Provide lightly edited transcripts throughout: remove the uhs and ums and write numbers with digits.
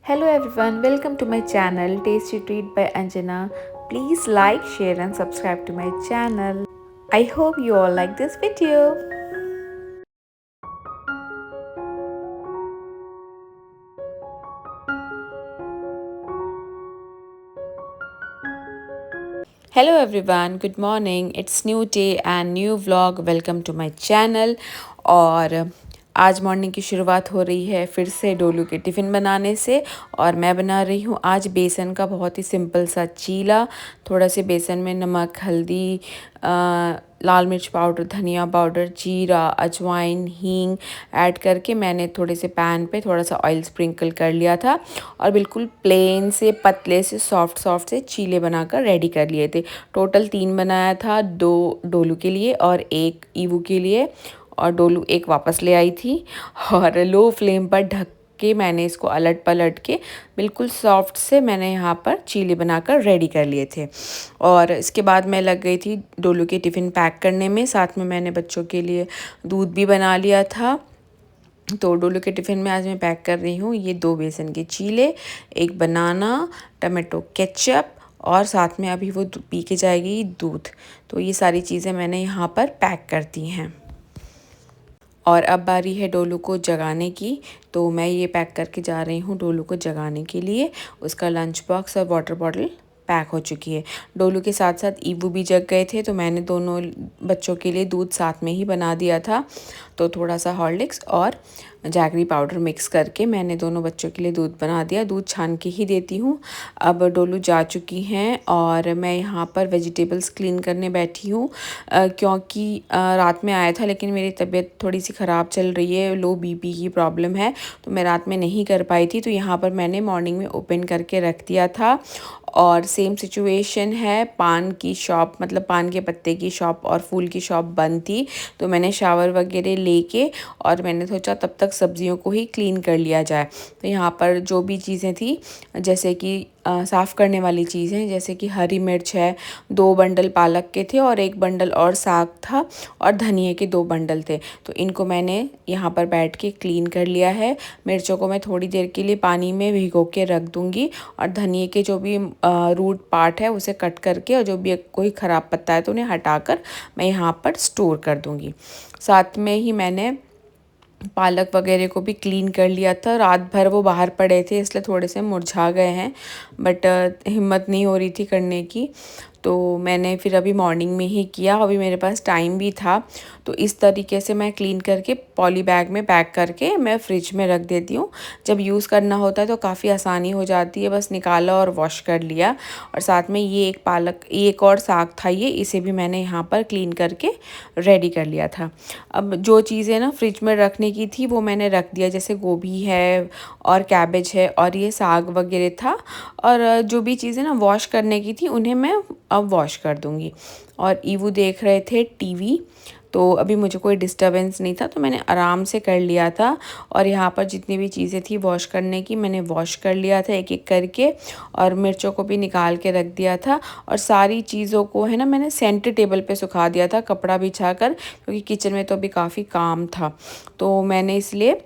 Hello everyone, welcome to my channel Tasty Treat by Anjana. Please like, share and subscribe to my channel. I hope you all like this video. Hello everyone, good morning. It's new day and new vlog. Welcome to my channel. और आज morning की शुरुआत हो रही है फिर से डोलू के टिफ़िन बनाने से। और मैं बना रही हूँ आज बेसन का बहुत ही सिंपल सा चीला। थोड़ा से बेसन में नमक, हल्दी, लाल मिर्च पाउडर, धनिया पाउडर, जीरा, अजवाइन, हींग ऐड करके मैंने थोड़े से पैन पे थोड़ा सा ऑयल स्प्रिंकल कर लिया था और बिल्कुल प्लेन से पतले से सॉफ्ट से चीले बनाकर रेडी कर लिए थे। टोटल 3 बनाया था, 2 डोलू के लिए और 1 ईवू के लिए, और डोलू एक वापस ले आई थी। और लो फ्लेम पर ढक के मैंने इसको अलट पलट के बिल्कुल सॉफ्ट से मैंने यहाँ पर चीले बनाकर रेडी कर लिए थे। और इसके बाद मैं लग गई थी डोलू के टिफ़िन पैक करने में। साथ में मैंने बच्चों के लिए दूध भी बना लिया था। तो डोलू के टिफ़िन में आज मैं पैक कर रही हूँ ये 2 बेसन के चीले, 1 बनाना, टमाटो केचप और साथ में अभी वो पी के जाएगी दूध। तो ये सारी चीज़ें मैंने यहाँ पर पैक कर दी हैं। और अब बारी है डोलू को जगाने की। तो मैं ये पैक करके जा रही हूँ डोलू को जगाने के लिए। उसका लंच बॉक्स और वाटर बॉटल पैक हो चुकी है। डोलू के साथ साथ ईवू भी जग गए थे, तो मैंने दोनों बच्चों के लिए दूध साथ में ही बना दिया था। तो थोड़ा सा हॉर्लिक्स और जैगरी पाउडर मिक्स करके मैंने दोनों बच्चों के लिए दूध बना दिया। दूध छान के ही देती हूँ। अब डोलू जा चुकी हैं और मैं यहाँ पर वेजिटेबल्स क्लीन करने बैठी हूँ, क्योंकि रात में आया था लेकिन मेरी तबीयत थोड़ी सी ख़राब चल रही है, लो बीपी की प्रॉब्लम है, तो मैं रात में नहीं कर पाई थी। तो यहाँ पर मैंने मॉर्निंग में ओपन करके रख दिया था। और सेम सिचुएशन है, पान की शॉप मतलब पान के पत्ते की शॉप और फूल की शॉप बंद थी। तो मैंने शावर वगैरह लेके और मैंने सोचा तब तक सब्जियों को ही क्लीन कर लिया जाए। तो यहाँ पर जो भी चीज़ें थी, जैसे कि साफ़ करने वाली चीज़ें, जैसे कि हरी मिर्च है, 2 बंडल पालक के थे और 1 बंडल और साग था, और धनिए के 2 बंडल थे। तो इनको मैंने यहाँ पर बैठ के क्लीन कर लिया है। मिर्चों को मैं थोड़ी देर के लिए पानी में भिगो के रख दूँगी, और धनिए के जो भी रूट पार्ट है उसे कट करके और जो भी कोई ख़राब पत्ता है तो उन्हें हटाकर मैं यहाँ पर स्टोर कर दूँगी। साथ में ही मैंने पालक वगैरह को भी क्लीन कर लिया था। रात भर वो बाहर पड़े थे इसलिए थोड़े से मुरझा गए हैं, बट हिम्मत नहीं हो रही थी करने की। तो मैंने फिर अभी मॉर्निंग में ही किया, अभी मेरे पास टाइम भी था। तो इस तरीके से मैं क्लीन करके पॉली बैग में पैक करके मैं फ्रिज में रख देती हूँ। जब यूज़ करना होता है तो काफ़ी आसानी हो जाती है, बस निकाला और वॉश कर लिया। और साथ में ये एक और साग था, इसे भी मैंने यहाँ पर क्लीन करके रेडी कर लिया था। अब जो चीज़ें ना फ्रिज में रखने की थी वो मैंने रख दिया, जैसे गोभी है और कैबेज है और ये साग वगैरह था। और जो भी चीज़ें ना वॉश करने की थी उन्हें मैं अब वॉश कर दूँगी। और ईवू देख रहे थे टीवी, तो अभी मुझे कोई डिस्टरबेंस नहीं था तो मैंने आराम से कर लिया था। और यहाँ पर जितनी भी चीज़ें थी वॉश करने की मैंने वॉश कर लिया था एक एक करके, और मिर्चों को भी निकाल के रख दिया था। और सारी चीज़ों को है ना मैंने सेंटर टेबल पे सुखा दिया था कपड़ा बिछा कर, क्योंकि किचन में तो अभी काफ़ी काम था, तो मैंने इसलिए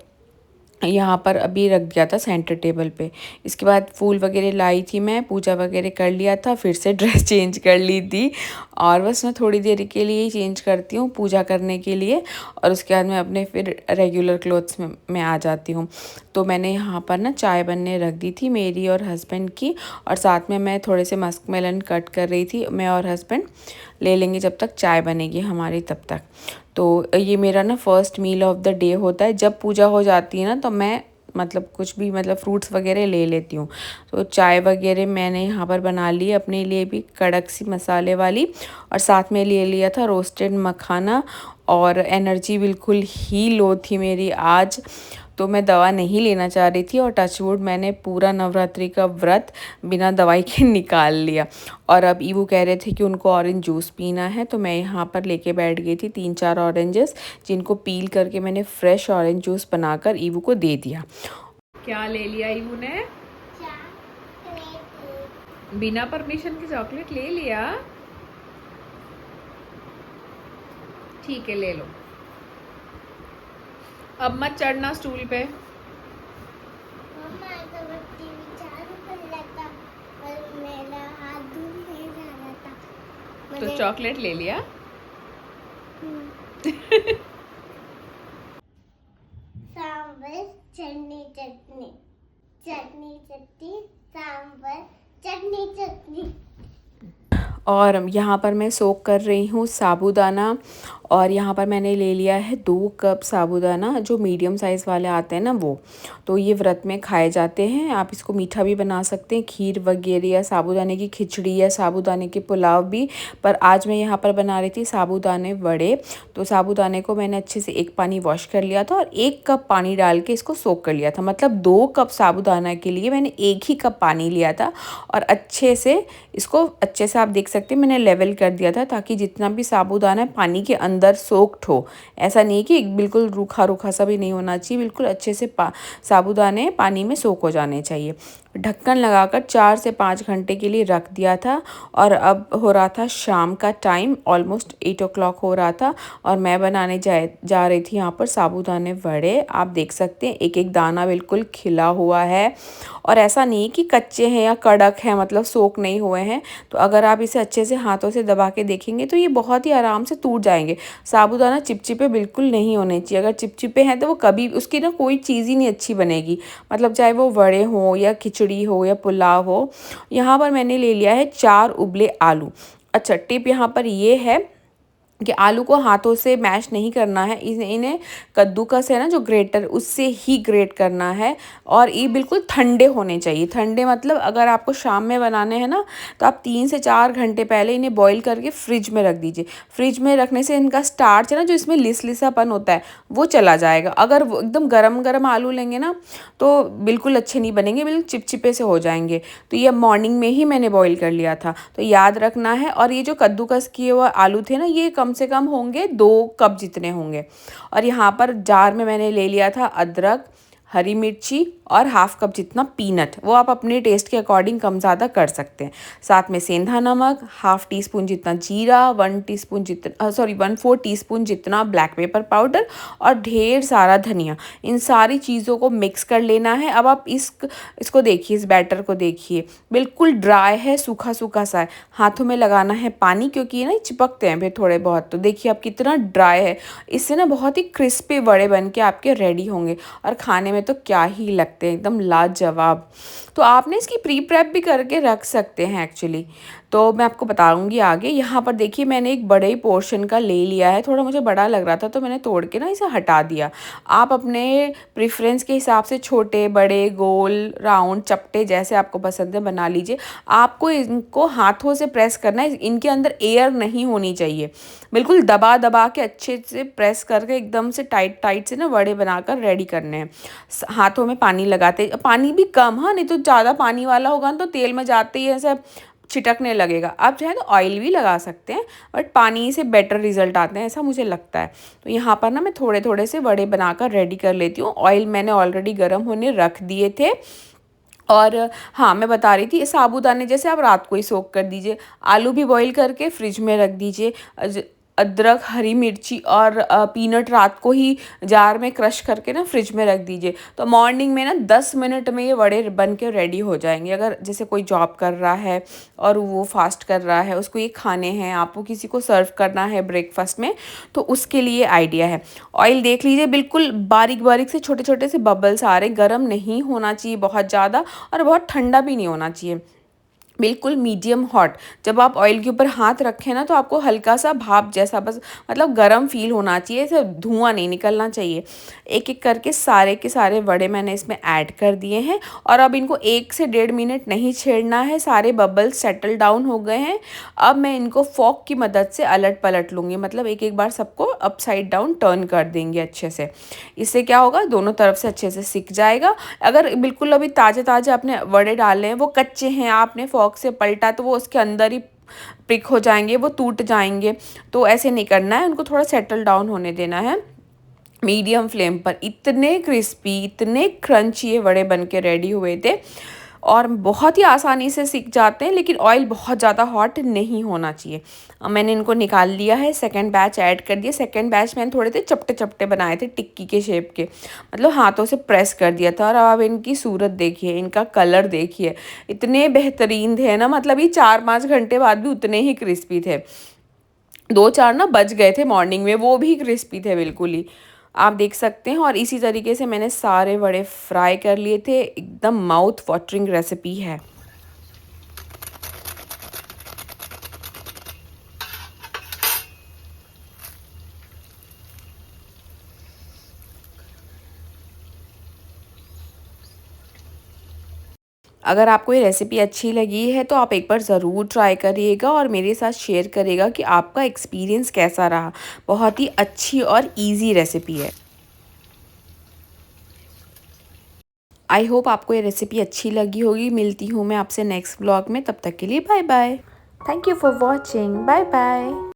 यहाँ पर अभी रख दिया था सेंटर टेबल पे। इसके बाद फूल वगैरह लाई थी, मैं पूजा वगैरह कर लिया था, फिर से ड्रेस चेंज कर ली थी। और बस मैं थोड़ी देर के लिए ही चेंज करती हूँ पूजा करने के लिए, और उसके बाद मैं अपने फिर रेगुलर क्लोथ्स में मैं आ जाती हूँ। तो मैंने यहाँ पर ना चाय बनने रख दी थी मेरी और हस्बैंड की, और साथ में मैं थोड़े से मस्क मेलन कट कर रही थी। मैं और हस्बैंड ले लेंगे जब तक चाय बनेगी हमारी तब तक। तो ये मेरा ना first meal of the day होता है। जब पूजा हो जाती है ना तो मैं मतलब कुछ भी मतलब फ्रूट्स वगैरह ले लेती हूँ। तो चाय वगैरह मैंने यहाँ पर बना ली अपने लिए भी कड़क सी मसाले वाली, और साथ में ले लिया था रोस्टेड मखाना। और एनर्जी बिल्कुल ही लो थी मेरी आज, तो मैं दवा नहीं लेना चाह रही थी, और टचवुड मैंने पूरा नवरात्रि का व्रत बिना दवाई के निकाल लिया। और अब ईवू कह रहे थे कि उनको ऑरेंज जूस पीना है, तो मैं यहाँ पर लेके बैठ गई थी 3-4 ऑरेंजेस, जिनको पील करके मैंने फ्रेश ऑरेंज जूस बनाकर ईवू को दे दिया। क्या ले लिया ईवू ने? बिना परमिशन के चॉकलेट ले लिया? ठीक है, ले लो। अब मत चढ़ना स्टूल पे। तो चॉकलेट ले लिया। सांबर चटनी चटनी चटनी चटनी सांबर चटनी चटनी। और यहाँ पर मैं सोक कर रही हूँ साबूदाना, और यहाँ पर मैंने ले लिया है 2 कप साबूदाना, जो मीडियम साइज़ वाले आते हैं ना वो। तो ये व्रत में खाए जाते हैं। आप इसको मीठा भी बना सकते हैं, खीर वगैरह, या साबूदाने की खिचड़ी, या साबूदाने के पुलाव भी। पर आज मैं यहाँ पर बना रही थी साबूदाने वड़े। तो साबूदाने को मैंने अच्छे से 1 पानी वॉश कर लिया था और 1 कप पानी डाल के इसको सोक कर लिया था। मतलब 2 कप साबूदाना के लिए मैंने 1 ही कप पानी लिया था। और अच्छे से इसको आप देख सकते हैं मैंने लेवल कर दिया था, ताकि जितना भी साबूदाना है पानी के अंदर सोक्ड हो। ऐसा नहीं कि बिल्कुल रूखा रूखा सा भी नहीं होना चाहिए, बिल्कुल अच्छे से साबूदाने पानी में सोक हो जाने चाहिए। ढक्कन लगाकर 4 से 5 घंटे के लिए रख दिया था। और अब हो रहा था शाम का टाइम, ऑलमोस्ट 8 o'clock हो रहा था, और मैं बनाने जा रही थी यहाँ पर साबूदाने वड़े। आप देख सकते हैं एक एक दाना बिल्कुल खिला हुआ है, और ऐसा नहीं कि कच्चे हैं या कड़क हैं, मतलब सोक नहीं हुए हैं। तो अगर आप इसे अच्छे से हाथों से दबा के देखेंगे तो ये बहुत ही आराम से टूट जाएंगे। साबूदाना चिपचिपे बिल्कुल नहीं होने चाहिए। अगर चिपचिपे हैं तो वो कभी उसकी ना कोई चीज़ ही नहीं अच्छी बनेगी, मतलब चाहे वो वड़े हों या खिचड़ी हो या पुलाव हो। यहाँ पर मैंने ले लिया है 4 उबले आलू। अच्छा, टिप यहाँ पर ये है कि आलू को हाथों से मैश नहीं करना है, इन्हें कद्दूकस है ना जो ग्रेटर, उससे ही ग्रेट करना है। और ये बिल्कुल ठंडे होने चाहिए। ठंडे मतलब अगर आपको शाम में बनाने हैं ना, तो आप 3 से 4 घंटे पहले इन्हें बॉईल करके फ्रिज में रख दीजिए। फ्रिज में रखने से इनका स्टार्च है ना, जो इसमें लिसलिसापन होता है, वो चला जाएगा। अगर वो एकदम गरम गरम आलू लेंगे ना, तो बिल्कुल अच्छे नहीं बनेंगे, बिल्कुल चिपचिपे से हो जाएंगे। तो ये मॉर्निंग में ही मैंने बॉईल कर लिया था, तो याद रखना है। और ये जो कद्दूकस किए हुए आलू थे ना, ये कम से कम होंगे 2 कप जितने होंगे। और यहाँ पर जार में मैंने ले लिया था अदरक, हरी मिर्ची और 1/2 कप जितना पीनट, वो आप अपने टेस्ट के अकॉर्डिंग कम ज़्यादा कर सकते हैं। साथ में सेंधा नमक, 1/2 टीस्पून जितना जीरा, 1 4 टीस्पून जितना ब्लैक पेपर पाउडर, और ढेर सारा धनिया। इन सारी चीज़ों को मिक्स कर लेना है। अब आप इसको देखिए, इस बैटर को देखिए, बिल्कुल ड्राई है, सूखा सूखा सा है। हाथों में लगाना है पानी, क्योंकि ये ना चिपकते हैं फिर थोड़े बहुत। तो देखिए आप कितना ड्राई है। इससे ना बहुत ही क्रिस्पी बड़े बन के आपके रेडी होंगे, और खाने में तो क्या ही लगते हैं, एकदम लाजवाब। तो आपने इसकी प्री प्रेप भी करके रख सकते हैं एक्चुअली। तो मैं आपको बताऊंगी आगे। यहाँ पर देखिए मैंने एक बड़े ही पोर्शन का ले लिया है, थोड़ा मुझे बड़ा लग रहा था तो मैंने तोड़ के ना इसे हटा दिया। आप अपने प्रेफरेंस के हिसाब से छोटे बड़े गोल राउंड चपटे जैसे आपको पसंद है बना लीजिए। आपको इनको हाथों से प्रेस करना है, इनके अंदर एयर नहीं होनी चाहिए। बिल्कुल दबा दबा के अच्छे से प्रेस करके एकदम से टाइट से ना वड़े बनाकर रेडी करने हैं। हाथों में पानी लगाते, पानी भी कम, हाँ, नहीं तो ज़्यादा पानी वाला होगा तो तेल में जाते ही ऐसा छिटकने लगेगा। आप चाहे तो ऑयल भी लगा सकते हैं, बट पानी से बेटर रिजल्ट आते हैं, ऐसा मुझे लगता है। तो यहाँ पर ना मैं थोड़े थोड़े से वड़े बनाकर रेडी कर लेती हूँ। ऑयल मैंने ऑलरेडी गर्म होने रख दिए थे। और हाँ, मैं बता रही थी साबूदाने जैसे आप रात को ही सोक कर दीजिए। आलू भी बॉईल करके फ्रिज में रख दीजिए। अदरक, हरी मिर्ची और पीनट रात को ही जार में क्रश करके ना फ्रिज में रख दीजिए। तो मॉर्निंग में ना 10 मिनट में ये वड़े बन के रेडी हो जाएंगे। अगर जैसे कोई जॉब कर रहा है और वो फास्ट कर रहा है, उसको ये खाने हैं, आपको किसी को सर्व करना है ब्रेकफास्ट में, तो उसके लिए आइडिया है। ऑयल देख लीजिए, बिल्कुल बारीक बारीक से छोटे छोटे से बबल्स आ रहे। गर्म नहीं होना चाहिए बहुत ज़्यादा, और बहुत ठंडा भी नहीं होना चाहिए, बिल्कुल मीडियम हॉट। जब आप ऑयल के ऊपर हाथ रखें ना, तो आपको हल्का सा भाप जैसा, बस मतलब गरम फील होना चाहिए, ऐसे धुआं नहीं निकलना चाहिए। एक एक करके सारे के सारे वड़े मैंने इसमें ऐड कर दिए हैं। और अब इनको 1 से 1.5 मिनट नहीं छेड़ना है। सारे बबल्स सेटल डाउन हो गए हैं। अब मैं इनको फॉक की मदद से अलट पलट लूँगी, मतलब एक एक बार सबको अपसाइड डाउन टर्न कर देंगे अच्छे से। इससे क्या होगा, दोनों तरफ से अच्छे से सिक जाएगा। अगर बिल्कुल अभी ताज़े ताज़े आपने वड़े डाले हैं, वो कच्चे हैं, आपने फॉक से पलटा, तो वो उसके अंदर ही प्रिक हो जाएंगे, वो टूट जाएंगे। तो ऐसे नहीं करना है, उनको थोड़ा सेटल डाउन होने देना है मीडियम फ्लेम पर। इतने क्रिस्पी, इतने क्रंची ये वड़े बन के रेडी हुए थे। और बहुत ही आसानी से सिक जाते हैं, लेकिन ऑयल बहुत ज़्यादा हॉट नहीं होना चाहिए। अब मैंने इनको निकाल लिया है, सेकंड बैच ऐड कर दिया। सेकंड बैच मैंने थोड़े से चपटे चपटे बनाए थे टिक्की के शेप के, मतलब हाथों से प्रेस कर दिया था। और अब इनकी सूरत देखिए, इनका कलर देखिए, इतने बेहतरीन थे ना, मतलब ये 4-5 घंटे बाद भी उतने ही क्रिस्पी थे। 2-4 ना बच गए थे मॉर्निंग में, वो भी क्रिस्पी थे बिल्कुल ही, आप देख सकते हैं। और इसी तरीके से मैंने सारे वड़े फ्राई कर लिए थे। एकदम माउथ वाटरिंग रेसिपी है। अगर आपको ये रेसिपी अच्छी लगी है तो आप एक बार ज़रूर ट्राई करिएगा और मेरे साथ शेयर करिएगा कि आपका एक्सपीरियंस कैसा रहा। बहुत ही अच्छी और ईज़ी रेसिपी है। आई होप आपको ये रेसिपी अच्छी लगी होगी। मिलती हूँ मैं आपसे नेक्स्ट व्लॉग में, तब तक के लिए bye bye. Thank you for watching. Bye bye.